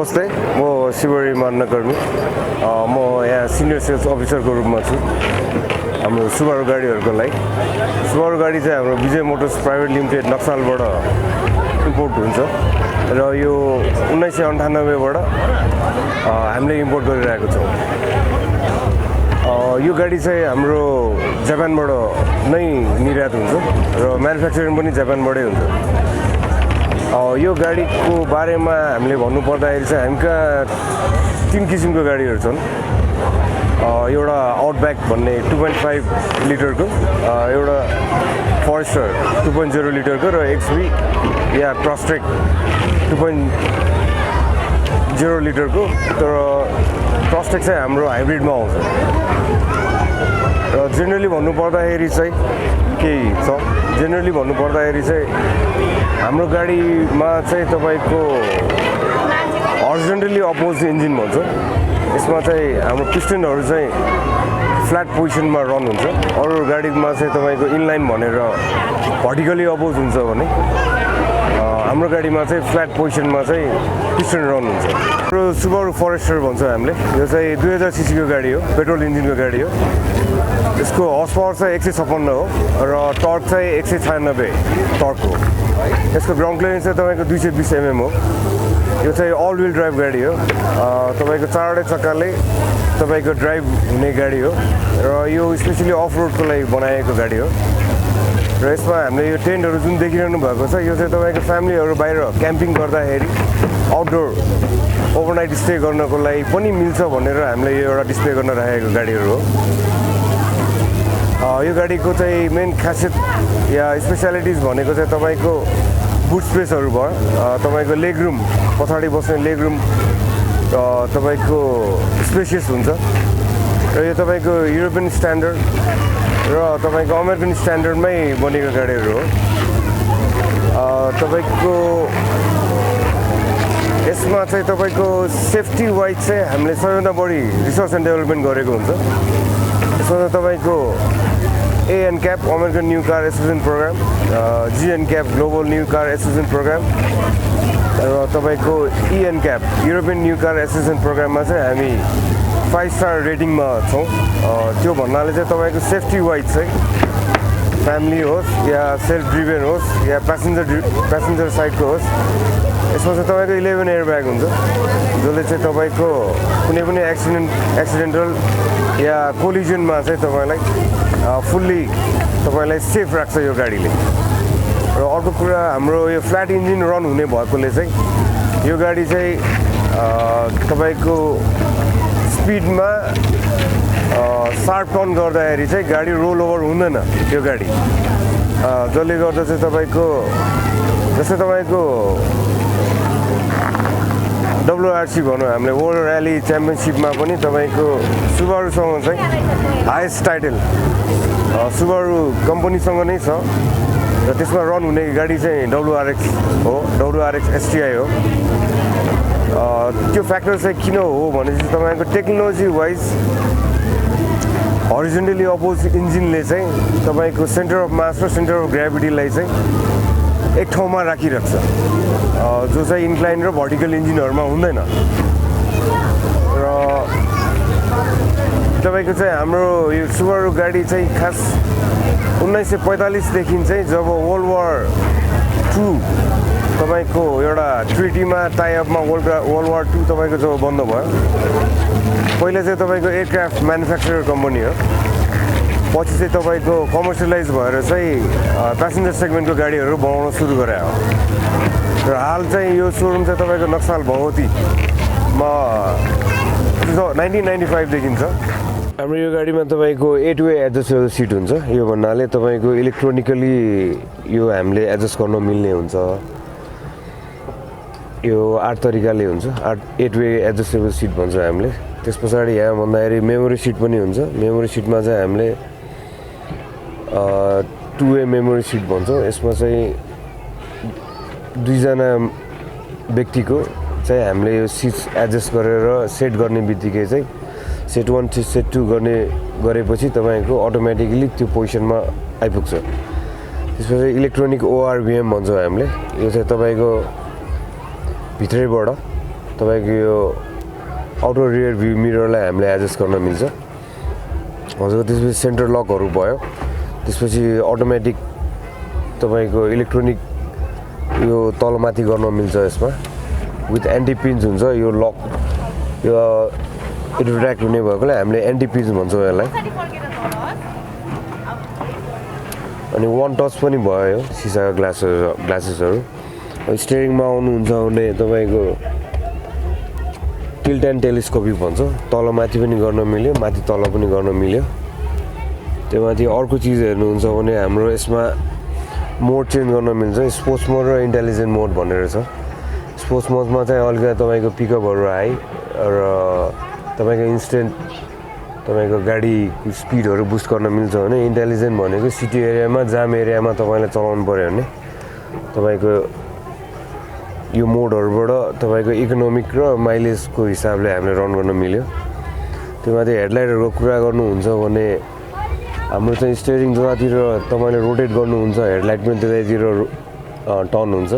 नमस्ते, म शिवरी मान्नकर्मी। म यहाँ सिनियर सेल्स अफिसरको रूपमा छु हाम्रो सुबारु गाडीहरूको लागि। सुबारु गाडी चाहिँ हाम्रो विजय मोटर्स प्राइभेट लिमिटेड नक्सालबाट इम्पोर्ट हुन्छ र यो 1998बाट हामीले इम्पोर्ट गरिरहेको छौँ। यो गाडी चाहिँ हाम्रो जापानबाट नै निर्यात हुन्छ र म्यानुफ्याक्चरिङ पनि जापानबाटै हुन्छ। यो गाडीको बारेमा हामीले भन्नुपर्दाखेरि चाहिँ हामी कहाँ 3 किसिमको गाडीहरू छन्। एउटा आउटब्याक भन्ने 2.5 लिटरको, एउटा फरेस्टर 2.0 लिटरको र एक्सबी या क्रसट्रेक 2.0 लिटरको। तर क्रसट्रेक चाहिँ हाम्रो हाइब्रिडमा आउँछ र जेनरली भन्नुपर्दाखेरि चाहिँ केही छ। जेनरली भन्नुपर्दाखेरि चाहिँ हाम्रो गाडीमा चाहिँ तपाईँको हरिजन्टली अपोज इन्जिन भन्छ। यसमा चाहिँ हाम्रो पिस्टनहरू चाहिँ फ्ल्याट पोजिसनमा रन हुन्छ। अरू गाडीमा चाहिँ तपाईँको इनलाइन भनेर भर्टिकली अपोज हुन्छ भने हाम्रो गाडीमा चाहिँ फ्ल्याट पोजिसनमा चाहिँ पिस्टन रन हुन्छ। र सुबारु फरेस्टर भन्छ हामीले। यो चाहिँ 2000 सीसीको गाडी हो, पेट्रोल इन्जिनको गाडी हो। यसको हर्स पावर चाहिँ 156 हो र टर्क चाहिँ 196 टर्क हो। यसको ग्राउन्ड क्लियरेन्स चाहिँ तपाईँको 220 mm हो। यो चाहिँ अल व्हिल ड्राइभ गाडी हो। तपाईँको 4वटै चक्काले तपाईँको ड्राइभ हुने गाडी हो र यो स्पेसली अफ रोडको लागि बनाएको गाडी हो। र यसमा हामीले यो टेन्टहरू जुन देखिरहनु भएको छ, यो चाहिँ तपाईँको फ्यामिलीहरू बाहिर क्याम्पिङ गर्दाखेरि आउटडोर ओभरनाइट स्टे गर्नको लागि पनि मिल्छ भनेर हामीले यो एउटा डिस्प्ले गर्न राखेको गाडीहरू हो। यो गाडीको चाहिँ मेन खासियत या स्पेसियालिटिज भनेको चाहिँ तपाईँको बुट स्पेसहरू भयो, तपाईँको लेग रुम, पछाडि बस्ने लेग रुम तपाईँको स्पेसियस हुन्छ र यो तपाईँको युरोपियन स्ट्यान्डर्ड र तपाईँको अमेरिकन स्ट्यान्डर्डमै बनेको गाडीहरू हो। तपाईँको यसमा चाहिँ तपाईँको सेफ्टी वाइज चाहिँ हामीले सबैभन्दा बढी रिसर्च एन्ड डेभलपमेन्ट गरेको हुन्छ। यसमा चाहिँ तपाईँको ANCAP American new car association programme, GNCAP global new car association programme र तपाईँको ENCAP European new car association प्रोग्राममा चाहिँ हामी 5 स्टार रेटिङमा छौँ। त्यो भन्नाले चाहिँ तपाईँको सेफ्टी वाइज चाहिँ फ्यामिली होस् या सेल्फ ड्रिभन होस् या प्यासेन्जर साइडको होस्, यसमा चाहिँ तपाईँको 11 एयर ब्याग हुन्छ, जसले चाहिँ तपाईँको कुनै पनि एक्सिडेन्टल या कोलिजनमा चाहिँ तपाईँलाई फुल्ली तपाईँलाई सेफ राख्छ यो गाडीले। र अर्को कुरा, हाम्रो यो फ्ल्याट इन्जिन रन हुने भएकोले चाहिँ यो गाडी चाहिँ तपाईँको स्पिडमा शार्प टर्न गर्दाखेरि चाहिँ गाडी रोल ओभर हुँदैन यो गाडी, जसले गर्दा चाहिँ तपाईँको जस्तै तपाईँको WRC भनौँ हामीले वर्ल्ड र्याली च्याम्पियनसिपमा पनि तपाईँको सुबारुसँग चाहिँ हाइएस्ट टाइटल सुबारु कम्पनीसँग नै छ र त्यसमा रन हुने गाडी चाहिँ WRX हो, WRX STI हो। त्यो फ्याक्टर चाहिँ किन हो भने चाहिँ तपाईँको टेक्नोलोजी वाइज हरिजन्टली अपोज इन्जिनले चाहिँ तपाईँको सेन्टर अफ मास र सेन्टर अफ ग्राभिटीलाई चाहिँ एक ठाउँमा राखिराख्छ, जो चाहिँ इन्क्लाइन र भर्टिकल इन्जिनहरूमा हुँदैन। र तपाईँको चाहिँ हाम्रो यो सुबारु गाडी चाहिँ खास 1945 देखि चाहिँ जब वर्ल्ड वार 2 तपाईँको एउटा ट्रिटीमा टाइअपमा वर्ल्ड वार 2 तपाईँको जब बन्द भयो, पहिला चाहिँ तपाईँको एयरक्राफ्ट म्यानुफ्याक्चरर कम्पनी हो, पछि चाहिँ तपाईँको कमर्सियलाइज भएर चाहिँ प्यासेन्जर सेगमेन्टको गाडीहरू बनाउन सुरु गरे हो। र हाल चाहिँ यो सोरुम चाहिँ तपाईँको नक्साल भगवतीमा 1995 देखिन्छ। हाम्रो यो गाडीमा तपाईँको 8-way एडजस्टेबल सिट हुन्छ। यो भन्नाले तपाईँको इलेक्ट्रोनिकली यो हामीले एडजस्ट गर्न मिल्ने हुन्छ। यो 8 तरिकाले हुन्छ, 8-way एडजस्टेबल सिट भन्छ हामीले। त्यस पछाडि यहाँ भन्दाखेरि मेमोरी सिट पनि हुन्छ। मेमोरी सिटमा चाहिँ हामीले 2-way मेमोरी सिट भन्छौँ। यसमा चाहिँ 2 जना व्यक्तिको चाहिँ हामीले यो सिट्स एडजस्ट गरेर सेट गर्ने बित्तिकै चाहिँ सेट 1 सेट 2 गरेपछि तपाईँको अटोमेटिकली त्यो पोजिसनमा आइपुग्छ। त्यसपछि इलेक्ट्रोनिक ORVM भन्छौँ हामीले। यो चाहिँ तपाईँको भित्रैबाट तपाईँको यो आउटर रियर भ्यू मिररलाई हामीले एडजस्ट गर्न मिल्छ हजुर त्यसपछि सेन्टर लकहरू भयो त्यसपछि अटोमेटिक तपाईँको इलेक्ट्रोनिक यो तलमाथि गर्न मिल्छ यसमा विथ एन्टी पिन्स हुन्छ यो लक यो रिट्र्याक्ट हुने भएकोले हामीले एन्टी पिन्स भन्छौँ यसलाई अनि वान टच पनि भयो यो सिसाको ग्लासेसहरू स्टियरिङमा आउनुहुन्छ भने तपाईँको टिल्ट एन्ड टेलिस्कोपिक भन्छ तलमाथि पनि गर्न मिल्यो माथि तल पनि गर्न मिल्यो त्यो माथि अर्को चिज हेर्नुहुन्छ भने हाम्रो यसमा मोड चेन्ज गर्न मिल्छ स्पोर्ट्स मोड र इन्टेलिजेन्ट मोड भनेर छ स्पोर्ट्स मोडमा चाहिँ अलिकति तपाईँको पिकअपहरू हाई र तपाईँको इन्स्टेन्ट तपाईँको गाडीको स्पिडहरू बुस्ट गर्न मिल्छ भने इन्टेलिजेन्ट भनेको सिटी एरियामा जाम एरियामा तपाईँले चलाउनु पऱ्यो भने तपाईँको यो मोडहरूबाट तपाईँको इकोनोमिक र माइलेजको हिसाबले हामीले रन गर्न मिल्यो त्यो माथि हेडलाइटहरूको कुरा गर्नुहुन्छ भने हाम्रो चाहिँ स्टियरिङ जतातिर तपाईँले रोटेट गर्नुहुन्छ हेडलाइट पनि त्यतैतिर टर्न हुन्छ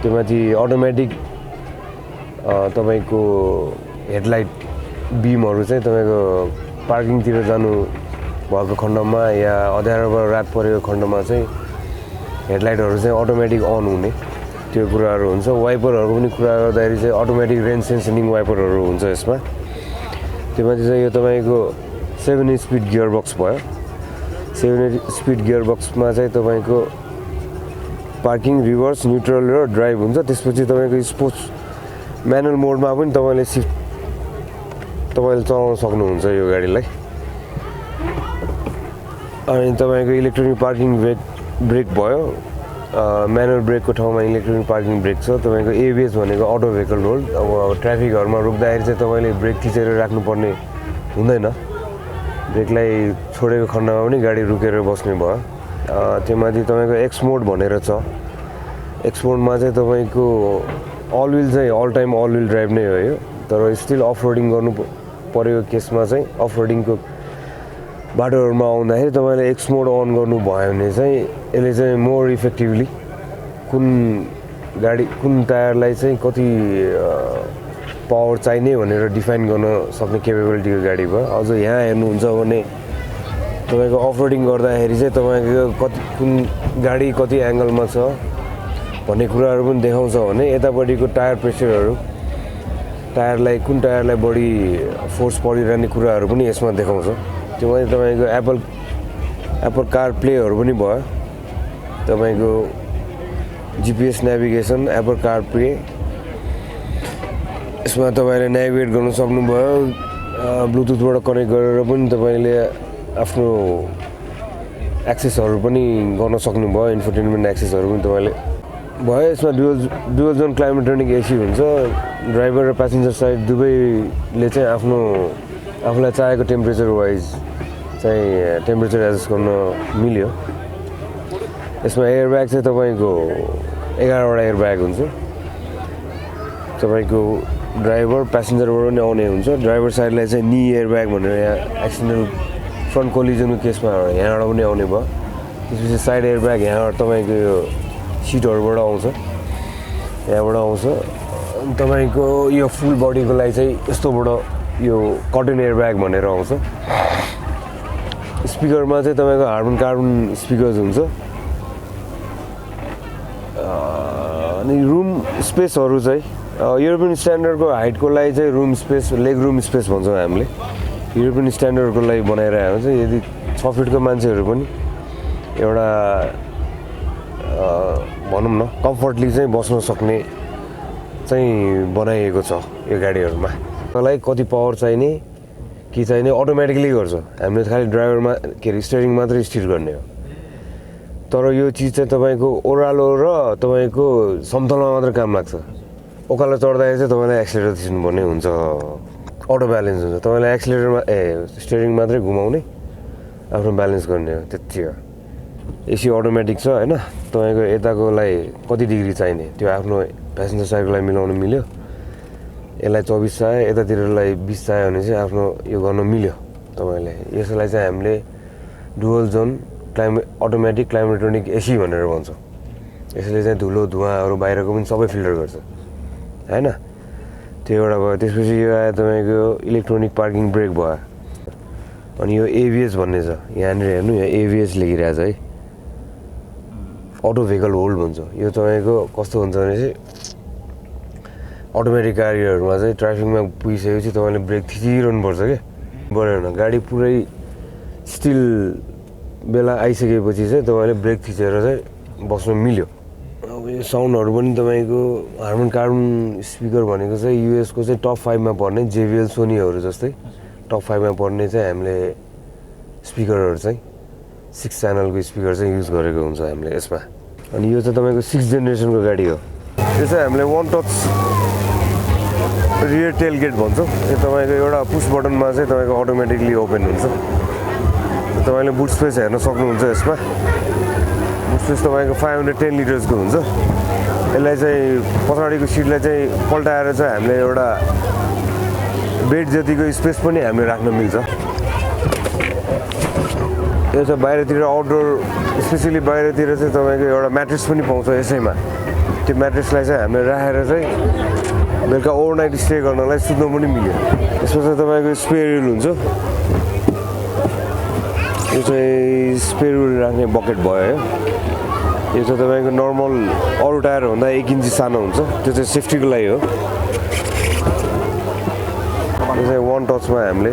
त्यो माथि अटोमेटिक तपाईँको हेडलाइट बिमहरू चाहिँ तपाईँको पार्किङतिर जानु भएको खण्डमा या अँध्यारोबाट रात परेको खण्डमा चाहिँ हेडलाइटहरू चाहिँ अटोमेटिक अन हुने त्यो कुराहरू हुन्छ वाइपरहरूको पनि कुरा गर्दाखेरि चाहिँ अटोमेटिक रेन सेन्सिङ वाइपरहरू हुन्छ यसमा त्यो माथि चाहिँ यो तपाईँको 7 स्पिड गियर बक्स भयो 7 स्पिड गियर बक्समा चाहिँ तपाईँको पार्किङ रिभर्स न्युट्रल र ड्राइभ हुन्छ त्यसपछि तपाईँको स्पोर्ट्स म्यानुअल मोडमा पनि तपाईँले चलाउन सक्नुहुन्छ यो गाडीलाई अनि तपाईँको इलेक्ट्रोनिक पार्किङ ब्रेक भयो म्यानुअल ब्रेकको ठाउँमा इलेक्ट्रोनिक पार्किङ ब्रेक छ तपाईँको एबिएस भनेको अटो भेहिकल होल्ड अब ट्राफिकहरूमा रोक्दाखेरि चाहिँ तपाईँले ब्रेक थिचेर राख्नुपर्ने हुँदैन ब्रेकलाई छोडेको खण्डमा पनि गाडी रुकेर बस्ने भयो त्यो माथि तपाईँको एक्स मोड भनेर छ एक्स मोडमा चाहिँ तपाईँको अल विल चाहिँ all time all wheel drive नै हो यो तर स्टिल अफ रोडिङ गर्नु परेको केसमा चाहिँ अफ रोडिङको बाटोहरूमा आउँदाखेरि तपाईँले एक्स मोड अन गर्नु भयो भने चाहिँ यसले चाहिँ मोर इफेक्टिभली कुन टायरलाई चाहिँ कति पावर चाहिने भनेर डिफाइन गर्न सक्ने केपेबिलिटीको गाडी भयो अझ यहाँ हेर्नुहुन्छ भने तपाईँको अफ रोडिङ गर्दाखेरि चाहिँ तपाईँको कुन गाडी कति एङ्गलमा छ भन्ने कुराहरू पनि देखाउँछ भने यतापट्टिको टायर प्रेसरहरू कुन टायरलाई बढी फोर्स परिरहने कुराहरू पनि यसमा देखाउँछ त्यो माथि तपाईँको एप्पल कार प्लेहरू पनि भयो तपाईँको GPS navigation Apple car play यसमा तपाईँले नेभिगेट गर्न सक्नुभयो ब्लुटुथबाट कनेक्ट गरेर पनि तपाईँले आफ्नो एक्सेसहरू पनि गर्न सक्नुभयो इन्फोटेनमेन्ट एक्सेसहरू पनि तपाईँले भयो यसमा डुअल जोन क्लाइमेट्रोनिक एसी हुन्छ ड्राइभर र प्यासेन्जर साइड दुवैले चाहिँ आफूलाई चाहेको टेम्परेचर वाइज चाहिँ टेम्परेचर एडजस्ट गर्न मिल्यो यसमा एयरब्याग चाहिँ तपाईँको 11वटा एयरब्याग हुन्छ तपाईँको ड्राइभर प्यासेन्जरबाट पनि आउने हुन्छ ड्राइभर साइडलाई चाहिँ नी एयरब्याग भनेर यहाँ एक्सिडेन्टल फ्रन्ट कोलिजनको केसमा यहाँबाट पनि आउने भयो त्यसपछि साइड एयरब्याग यहाँबाट तपाईँको यो सिटहरूबाट आउँछ यहाँबाट आउँछ अनि तपाईँको यो फुल बडीको लागि चाहिँ यस्तोबाट यो कटन एयरब्याग भनेर आउँछ स्पिकरमा चाहिँ तपाईँको कार्बन स्पिकर्स हुन्छ अनि रुम स्पेसहरू चाहिँ युरोपियन स्ट्यान्डर्डको हाइटको लागि चाहिँ room space leg room space भन्छौँ हामीले युरोपियन स्ट्यान्डर्डको लागि बनाइरहेको हुन्छ यदि 6 फिटको मान्छेहरू पनि एउटा भनौँ न कम्फर्टली चाहिँ बस्न सक्ने चाहिँ बनाइएको छ यो गाडीहरूमा मलाई कति पावर चाहिने के चाहिने अटोमेटिकली गर्छ हामीले खालि ड्राइभरमा के अरे स्टियरिङ मात्रै स्थिर गर्ने हो तर यो चिज चाहिँ तपाईँको ओह्रालो र तपाईँको समतलमा मात्र काम लाग्छ ओकालो चढ्दाखेरि चाहिँ तपाईँलाई एक्सिलेटर थिच्नुपर्ने हुन्छ अटो ब्यालेन्स हुन्छ तपाईँलाई एक्सिलेटरमा स्टियरिङ मात्रै घुमाउने आफ्नो ब्यालेन्स गर्ने हो त्यति हो एसी अटोमेटिक छ होइन तपाईँको यताकोलाई कति डिग्री चाहिने त्यो आफ्नो प्यासेन्जर साइडकोलाई मिलाउनु मिल्यो यसलाई 24 चाहियो यतातिरलाई 20 चाहियो भने चाहिँ आफ्नो यो गर्न मिल्यो तपाईँले यसलाई चाहिँ हामीले डुअल जोन अटोमेटिक क्लाइमेट्रोनिक एसी भनेर भन्छौँ यसले चाहिँ धुलो धुवाँहरू बाहिरको पनि सबै फिल्टर गर्छ होइन त्यो एउटा भयो। त्यसपछि यो आयो तपाईँको इलेक्ट्रोनिक पार्किङ ब्रेक भयो। अनि यो एभिएस भन्ने छ, यहाँनिर हेर्नु, यहाँ एभिएस लेखिरहेको छ है, अटो भेहिकल होल्ड भन्छ। यो तपाईँको कस्तो हुन्छ भने चाहिँ अटोमेटिक गाडीहरूमा चाहिँ ट्राफिकमा पुगिसकेपछि तपाईँले ब्रेक थिचिरहनु पर्छ क्या, बढेन गाडी पुरै स्टिल बेला आइसकेपछि चाहिँ तपाईँले ब्रेक थिचेर चाहिँ बस्नु मिल्यो। अब यो साउन्डहरू पनि तपाईँको हार्मन कार्बन स्पिकर भनेको चाहिँ युएसको चाहिँ टप 5मा पर्ने JBL सोनीहरू जस्तै टप 5मा पर्ने चाहिँ हामीले स्पिकरहरू चाहिँ 6 च्यानलको स्पिकर चाहिँ युज गरेको हुन्छ हामीले यसमा। अनि यो चाहिँ तपाईँको 6 जेनेरेसनको गाडी हो। यो चाहिँ हामीले one touch rear tailgate भन्छौँ। यो तपाईँको एउटा पुस बटनमा चाहिँ तपाईँको अटोमेटिकली ओपन हुन्छ। तपाईँले बुट स्पेस हेर्न सक्नुहुन्छ। यसमा बुट स्पेस तपाईँको 510 लिटर्सको हुन्छ। यसलाई चाहिँ पछाडिको सिटलाई चाहिँ पल्टाएर चाहिँ हामीले एउटा बेड जतिको स्पेस पनि हामीले राख्न मिल्छ। यो चाहिँ बाहिरतिर आउटडोर स्पेसली बाहिरतिर चाहिँ तपाईँको एउटा म्याट्रेस पनि पाउँछ यसैमा। त्यो म्याट्रेसलाई चाहिँ हामीले राखेर चाहिँ बेलुका ओभरनाइट स्टे गर्नलाई सुत्न पनि मिल्यो। यसमा चाहिँ तपाईँको स्पेयर व्हिल हुन्छ। यो चाहिँ स्पेयर व्हिल राख्ने बकेट भयो है। यो चाहिँ तपाईँको नर्मल अरू टायरभन्दा 1 इन्ची सानो हुन्छ, त्यो चाहिँ सेफ्टीको लागि हो। यो चाहिँ वान टचमा हामीले